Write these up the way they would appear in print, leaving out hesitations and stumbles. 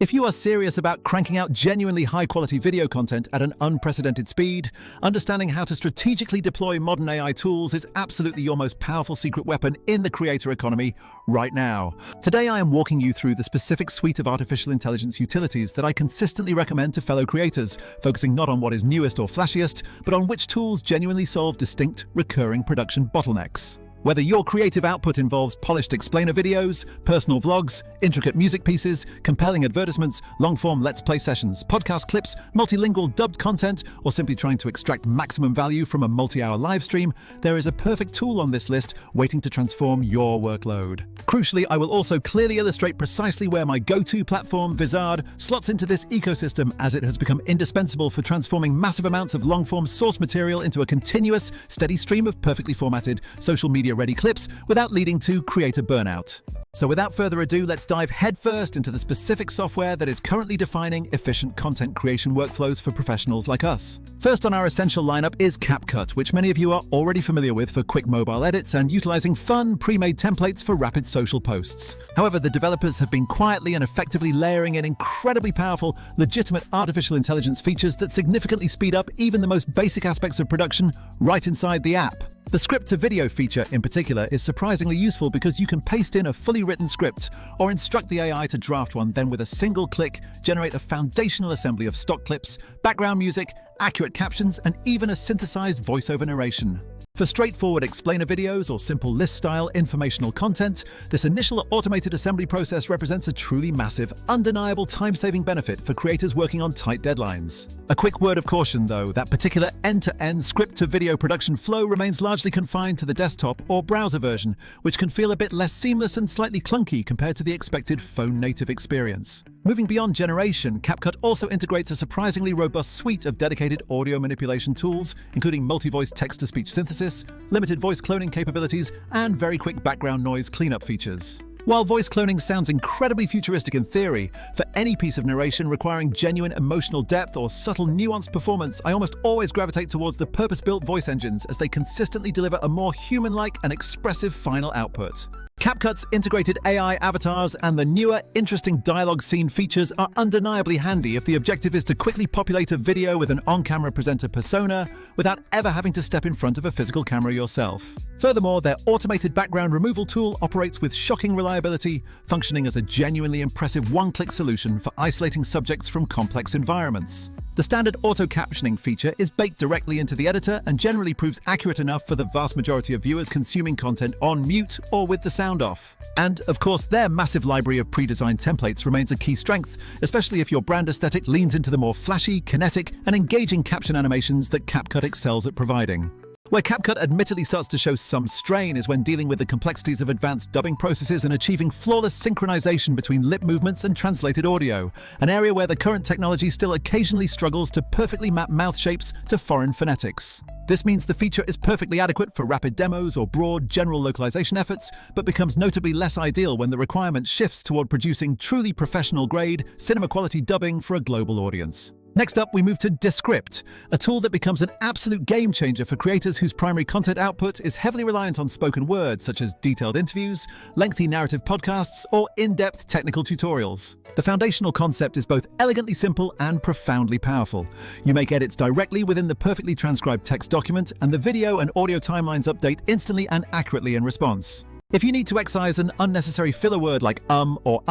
If you are serious about cranking out genuinely high-quality video content at an unprecedented speed, understanding how to strategically deploy modern AI tools is absolutely your most powerful secret weapon in the creator economy right now. Today I am walking you through the specific suite of artificial intelligence utilities that I consistently recommend to fellow creators, focusing not on what is newest or flashiest, but on which tools genuinely solve distinct, recurring production bottlenecks. Whether your creative output involves polished explainer videos, personal vlogs, intricate music pieces, compelling advertisements, long-form Let's Play sessions, podcast clips, multilingual dubbed content, or simply trying to extract maximum value from a multi-hour live stream, there is a perfect tool on this list waiting to transform your workload. Crucially, I will also clearly illustrate precisely where my go-to platform, Vizard, slots into this ecosystem, as it has become indispensable for transforming massive amounts of long-form source material into a continuous, steady stream of perfectly formatted social media ready clips without leading to creator burnout. So without further ado, let's dive headfirst into the specific software that is currently defining efficient content creation workflows for professionals like us. First on our essential lineup is CapCut, which many of you are already familiar with for quick mobile edits and utilizing fun, pre-made templates for rapid social posts. However, the developers have been quietly and effectively layering in incredibly powerful, legitimate artificial intelligence features that significantly speed up even the most basic aspects of production right inside the app. The script-to-video feature in particular is surprisingly useful because you can paste in a fully written script or instruct the AI to draft one, then with a single click generate a foundational assembly of stock clips, background music, accurate captions, and even a synthesized voiceover narration. For straightforward explainer videos or simple list-style informational content, this initial automated assembly process represents a truly massive, undeniable time-saving benefit for creators working on tight deadlines. A quick word of caution though, that particular end-to-end script-to-video production flow remains largely confined to the desktop or browser version, which can feel a bit less seamless and slightly clunky compared to the expected phone-native experience. Moving beyond generation, CapCut also integrates a surprisingly robust suite of dedicated audio manipulation tools, including multi-voice text-to-speech synthesis, limited voice cloning capabilities, and very quick background noise cleanup features. While voice cloning sounds incredibly futuristic in theory, for any piece of narration requiring genuine emotional depth or subtle nuanced performance, I almost always gravitate towards the purpose-built voice engines as they consistently deliver a more human-like and expressive final output. CapCut's integrated AI avatars and the newer, interesting dialogue scene features are undeniably handy if the objective is to quickly populate a video with an on-camera presenter persona without ever having to step in front of a physical camera yourself. Furthermore, their automated background removal tool operates with shocking reliability, functioning as a genuinely impressive one-click solution for isolating subjects from complex environments. The standard auto-captioning feature is baked directly into the editor and generally proves accurate enough for the vast majority of viewers consuming content on mute or with the sound off. And, of course, their massive library of pre-designed templates remains a key strength, especially if your brand aesthetic leans into the more flashy, kinetic, and engaging caption animations that CapCut excels at providing. Where CapCut admittedly starts to show some strain is when dealing with the complexities of advanced dubbing processes and achieving flawless synchronization between lip movements and translated audio, an area where the current technology still occasionally struggles to perfectly map mouth shapes to foreign phonetics. This means the feature is perfectly adequate for rapid demos or broad, general localization efforts, but becomes notably less ideal when the requirement shifts toward producing truly professional-grade, cinema-quality dubbing for a global audience. Next up, we move to Descript, a tool that becomes an absolute game changer for creators whose primary content output is heavily reliant on spoken words, such as detailed interviews, lengthy narrative podcasts, or in-depth technical tutorials. The foundational concept is both elegantly simple and profoundly powerful. You make edits directly within the perfectly transcribed text document, and the video and audio timelines update instantly and accurately in response. If you need to excise an unnecessary filler word like or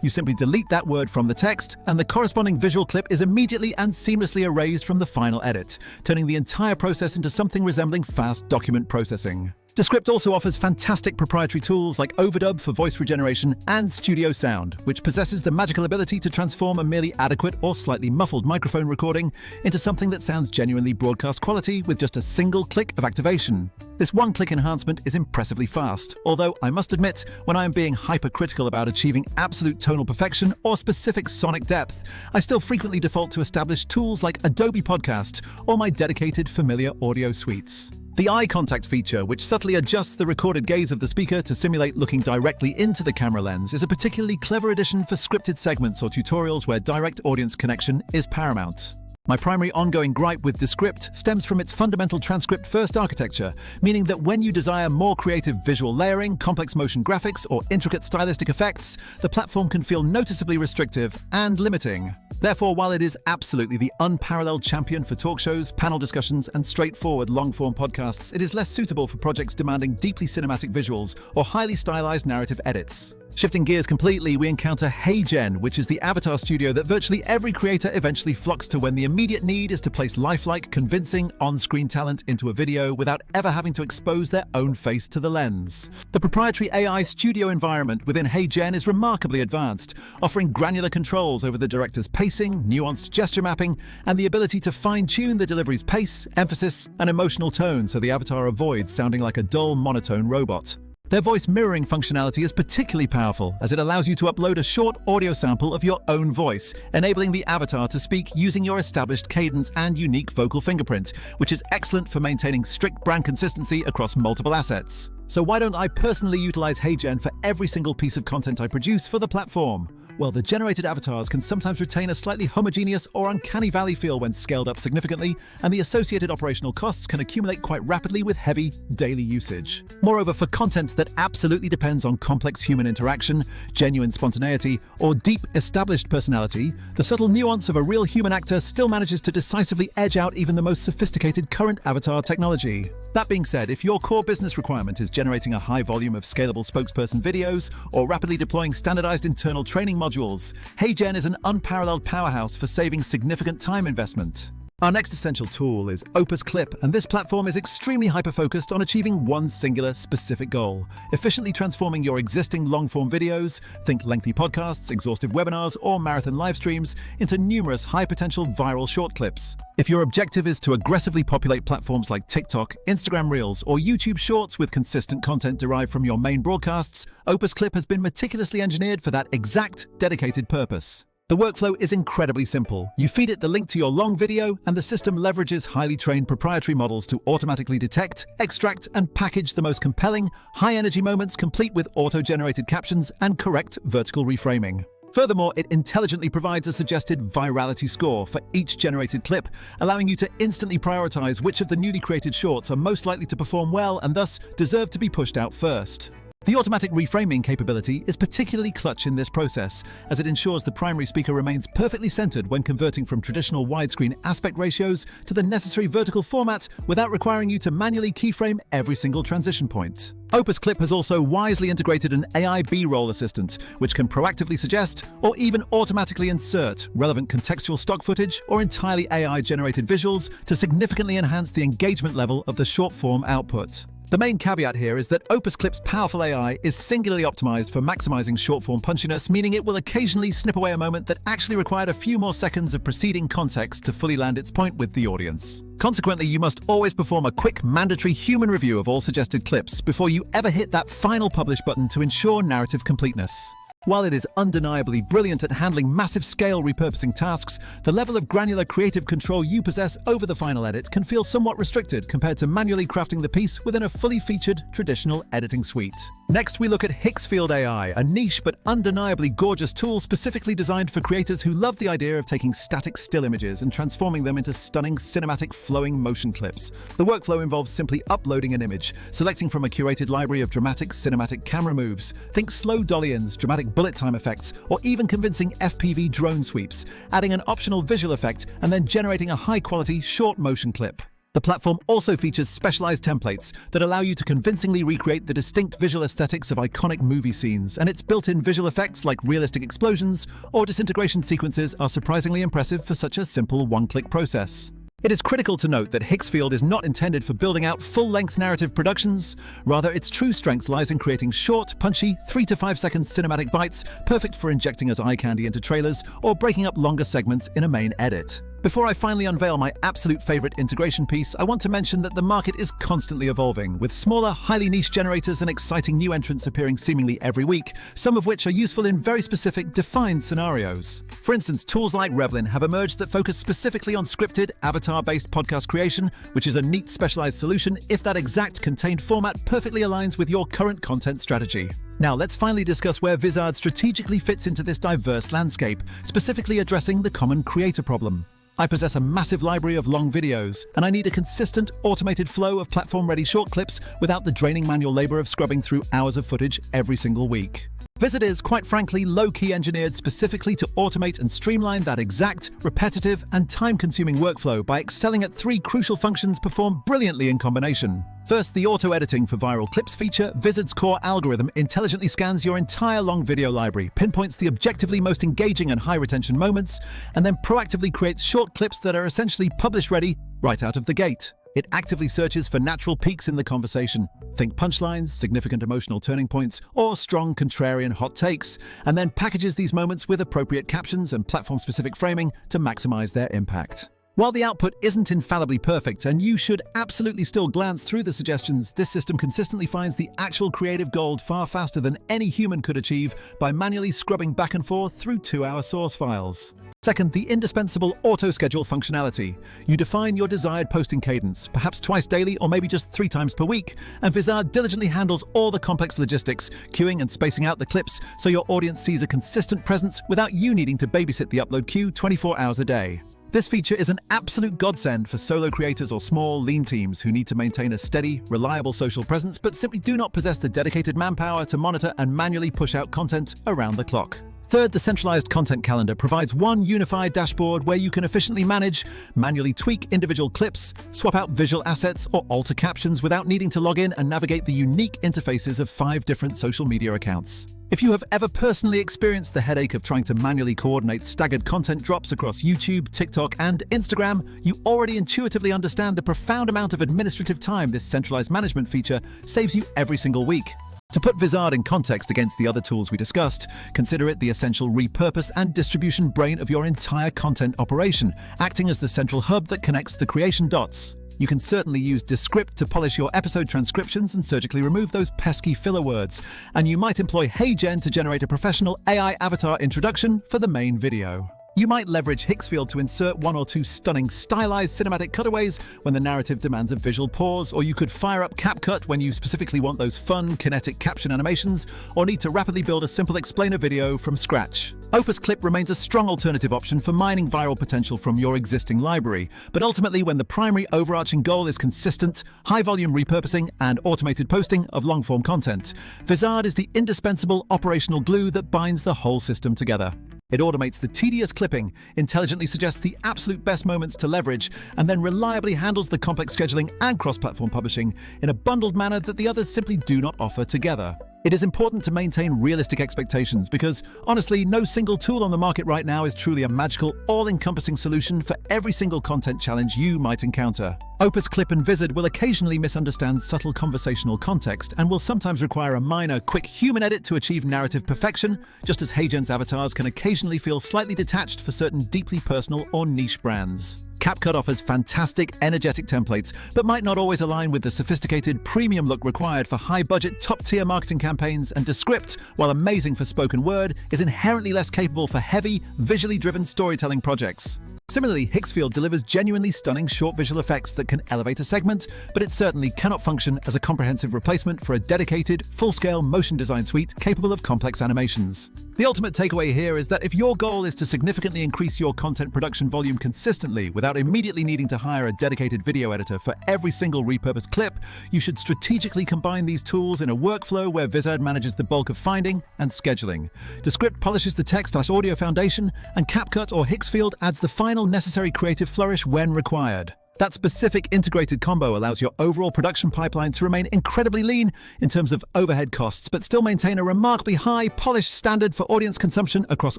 you simply delete that word from the text, and the corresponding visual clip is immediately and seamlessly erased from the final edit, turning the entire process into something resembling fast document processing. Descript also offers fantastic proprietary tools like Overdub for voice regeneration and Studio Sound, which possesses the magical ability to transform a merely adequate or slightly muffled microphone recording into something that sounds genuinely broadcast quality with just a single click of activation. This one-click enhancement is impressively fast, although I must admit, when I am being hypercritical about achieving absolute tonal perfection or specific sonic depth, I still frequently default to established tools like Adobe Podcast or my dedicated familiar audio suites. The eye contact feature, which subtly adjusts the recorded gaze of the speaker to simulate looking directly into the camera lens, is a particularly clever addition for scripted segments or tutorials where direct audience connection is paramount. My primary ongoing gripe with Descript stems from its fundamental transcript-first architecture, meaning that when you desire more creative visual layering, complex motion graphics, or intricate stylistic effects, the platform can feel noticeably restrictive and limiting. Therefore, while it is absolutely the unparalleled champion for talk shows, panel discussions, and straightforward long-form podcasts, it is less suitable for projects demanding deeply cinematic visuals or highly stylized narrative edits. Shifting gears completely, we encounter HeyGen, which is the avatar studio that virtually every creator eventually flocks to when the immediate need is to place lifelike, convincing on-screen talent into a video without ever having to expose their own face to the lens. The proprietary AI studio environment within HeyGen is remarkably advanced, offering granular controls over the director's pacing, nuanced gesture mapping, and the ability to fine-tune the delivery's pace, emphasis, and emotional tone so the avatar avoids sounding like a dull, monotone robot. Their voice mirroring functionality is particularly powerful, as it allows you to upload a short audio sample of your own voice, enabling the avatar to speak using your established cadence and unique vocal fingerprint, which is excellent for maintaining strict brand consistency across multiple assets. So why don't I personally utilize HeyGen for every single piece of content I produce for the platform? Well, the generated avatars can sometimes retain a slightly homogeneous or uncanny valley feel when scaled up significantly, and the associated operational costs can accumulate quite rapidly with heavy, daily usage. Moreover, for content that absolutely depends on complex human interaction, genuine spontaneity, or deep, established personality, the subtle nuance of a real human actor still manages to decisively edge out even the most sophisticated current avatar technology. That being said, if your core business requirement is generating a high volume of scalable spokesperson videos or rapidly deploying standardized internal training modules, HeyGen is an unparalleled powerhouse for saving significant time investment. Our next essential tool is Opus Clip, and this platform is extremely hyper-focused on achieving one singular specific goal: efficiently transforming your existing long-form videos, think lengthy podcasts, exhaustive webinars, or marathon live streams, into numerous high-potential viral short clips. If your objective is to aggressively populate platforms like TikTok, Instagram Reels, or YouTube Shorts with consistent content derived from your main broadcasts, Opus Clip has been meticulously engineered for that exact dedicated purpose. The workflow is incredibly simple. You feed it the link to your long video, and the system leverages highly trained proprietary models to automatically detect, extract, and package the most compelling, high-energy moments, complete with auto-generated captions and correct vertical reframing. Furthermore, it intelligently provides a suggested virality score for each generated clip, allowing you to instantly prioritize which of the newly created shorts are most likely to perform well and thus deserve to be pushed out first. The automatic reframing capability is particularly clutch in this process, as it ensures the primary speaker remains perfectly centered when converting from traditional widescreen aspect ratios to the necessary vertical format without requiring you to manually keyframe every single transition point. Opus Clip has also wisely integrated an AI B-roll assistant, which can proactively suggest or even automatically insert relevant contextual stock footage or entirely AI-generated visuals to significantly enhance the engagement level of the short-form output. The main caveat here is that Opus Clip's powerful AI is singularly optimized for maximizing short-form punchiness, meaning it will occasionally snip away a moment that actually required a few more seconds of preceding context to fully land its point with the audience. Consequently, you must always perform a quick, mandatory human review of all suggested clips before you ever hit that final publish button to ensure narrative completeness. While it is undeniably brilliant at handling massive-scale repurposing tasks, the level of granular creative control you possess over the final edit can feel somewhat restricted compared to manually crafting the piece within a fully featured traditional editing suite. Next, we look at Hicksfield AI, a niche but undeniably gorgeous tool specifically designed for creators who love the idea of taking static still images and transforming them into stunning cinematic flowing motion clips. The workflow involves simply uploading an image, selecting from a curated library of dramatic cinematic camera moves. Think slow dolly-ins, dramatic bullet time effects, or even convincing FPV drone sweeps, adding an optional visual effect and then generating a high-quality short motion clip. The platform also features specialized templates that allow you to convincingly recreate the distinct visual aesthetics of iconic movie scenes, and its built-in visual effects like realistic explosions or disintegration sequences are surprisingly impressive for such a simple one-click process. It is critical to note that Hicksfield is not intended for building out full-length narrative productions. Rather, its true strength lies in creating short, punchy, 3 to 5 second cinematic bites, perfect for injecting as eye candy into trailers or breaking up longer segments in a main edit. Before I finally unveil my absolute favorite integration piece, I want to mention that the market is constantly evolving, with smaller, highly niche generators and exciting new entrants appearing seemingly every week, some of which are useful in very specific, defined scenarios. For instance, tools like Revlin have emerged that focus specifically on scripted, avatar-based podcast creation, which is a neat, specialized solution if that exact contained format perfectly aligns with your current content strategy. Now, let's finally discuss where Vizard strategically fits into this diverse landscape, specifically addressing the common creator problem. I possess a massive library of long videos, and I need a consistent, automated flow of platform-ready short clips without the draining manual labor of scrubbing through hours of footage every single week. Vizard is, quite frankly, low-key engineered specifically to automate and streamline that exact, repetitive, and time-consuming workflow by excelling at three crucial functions performed brilliantly in combination. First, the auto-editing for viral clips feature. Vizard's core algorithm intelligently scans your entire long video library, pinpoints the objectively most engaging and high-retention moments, and then proactively creates short clips that are essentially publish-ready right out of the gate. It actively searches for natural peaks in the conversation. Think punchlines, significant emotional turning points, or strong contrarian hot takes, and then packages these moments with appropriate captions and platform-specific framing to maximize their impact. While the output isn't infallibly perfect, and you should absolutely still glance through the suggestions, this system consistently finds the actual creative gold far faster than any human could achieve by manually scrubbing back and forth through 2-hour source files. Second, the indispensable auto-schedule functionality. You define your desired posting cadence, perhaps twice daily or maybe just 3 times per week, and Vizard diligently handles all the complex logistics, queuing and spacing out the clips so your audience sees a consistent presence without you needing to babysit the upload queue 24 hours a day. This feature is an absolute godsend for solo creators or small, lean teams who need to maintain a steady, reliable social presence but simply do not possess the dedicated manpower to monitor and manually push out content around the clock. Third, the centralized content calendar provides one unified dashboard where you can efficiently manage, manually tweak individual clips, swap out visual assets, or alter captions without needing to log in and navigate the unique interfaces of 5 different social media accounts. If you have ever personally experienced the headache of trying to manually coordinate staggered content drops across YouTube, TikTok, and Instagram, you already intuitively understand the profound amount of administrative time this centralized management feature saves you every single week. To put Vizard in context against the other tools we discussed, consider it the essential repurpose and distribution brain of your entire content operation, acting as the central hub that connects the creation dots. You can certainly use Descript to polish your episode transcriptions and surgically remove those pesky filler words, and you might employ HeyGen to generate a professional AI avatar introduction for the main video. You might leverage Hicksfield to insert 1 or 2 stunning stylized cinematic cutaways when the narrative demands a visual pause, or you could fire up CapCut when you specifically want those fun, kinetic caption animations, or need to rapidly build a simple explainer video from scratch. Opus Clip remains a strong alternative option for mining viral potential from your existing library, but ultimately when the primary overarching goal is consistent, high-volume repurposing and automated posting of long-form content, Vizard is the indispensable operational glue that binds the whole system together. It automates the tedious clipping, intelligently suggests the absolute best moments to leverage, and then reliably handles the complex scheduling and cross-platform publishing in a bundled manner that the others simply do not offer together. It is important to maintain realistic expectations because, honestly, no single tool on the market right now is truly a magical, all-encompassing solution for every single content challenge you might encounter. Opus Clip and Vizard will occasionally misunderstand subtle conversational context and will sometimes require a minor, quick human edit to achieve narrative perfection, just as HeyGen's avatars can occasionally feel slightly detached for certain deeply personal or niche brands. CapCut offers fantastic, energetic templates, but might not always align with the sophisticated, premium look required for high-budget, top-tier marketing campaigns, and Descript, while amazing for spoken word, is inherently less capable for heavy, visually driven storytelling projects. Similarly, Hicksfield delivers genuinely stunning short visual effects that can elevate a segment, but it certainly cannot function as a comprehensive replacement for a dedicated, full-scale motion design suite capable of complex animations. The ultimate takeaway here is that if your goal is to significantly increase your content production volume consistently without immediately needing to hire a dedicated video editor for every single repurposed clip, you should strategically combine these tools in a workflow where Vizard manages the bulk of finding and scheduling. Descript polishes the text/audio foundation, and CapCut or Hicksfield adds the final necessary creative flourish when required. That specific integrated combo allows your overall production pipeline to remain incredibly lean in terms of overhead costs, but still maintain a remarkably high, polished standard for audience consumption across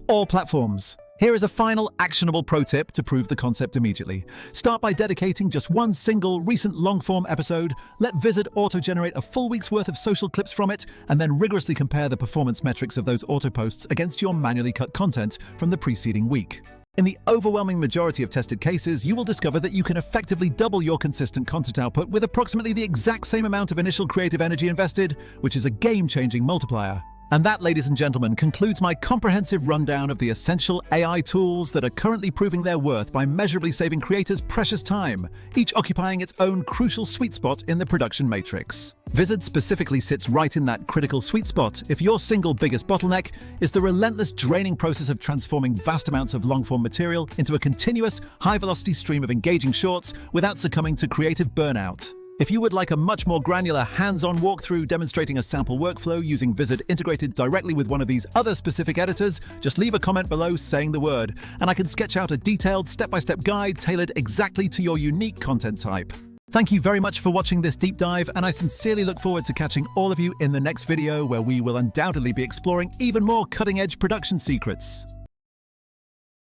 all platforms. Here is a final actionable pro tip to prove the concept immediately. Start by dedicating just one single recent long-form episode, let Vizard auto-generate a full week's worth of social clips from it, and then rigorously compare the performance metrics of those auto-posts against your manually cut content from the preceding week. In the overwhelming majority of tested cases, you will discover that you can effectively double your consistent content output with approximately the exact same amount of initial creative energy invested, which is a game-changing multiplier. And that, ladies and gentlemen, concludes my comprehensive rundown of the essential AI tools that are currently proving their worth by measurably saving creators precious time, each occupying its own crucial sweet spot in the production matrix. Vizard specifically sits right in that critical sweet spot if your single biggest bottleneck is the relentless draining process of transforming vast amounts of long-form material into a continuous, high-velocity stream of engaging shorts without succumbing to creative burnout. If you would like a much more granular hands-on walkthrough demonstrating a sample workflow using Vizard integrated directly with one of these other specific editors, just leave a comment below saying the word, and I can sketch out a detailed step-by-step guide tailored exactly to your unique content type. Thank you very much for watching this deep dive, and I sincerely look forward to catching all of you in the next video where we will undoubtedly be exploring even more cutting-edge production secrets.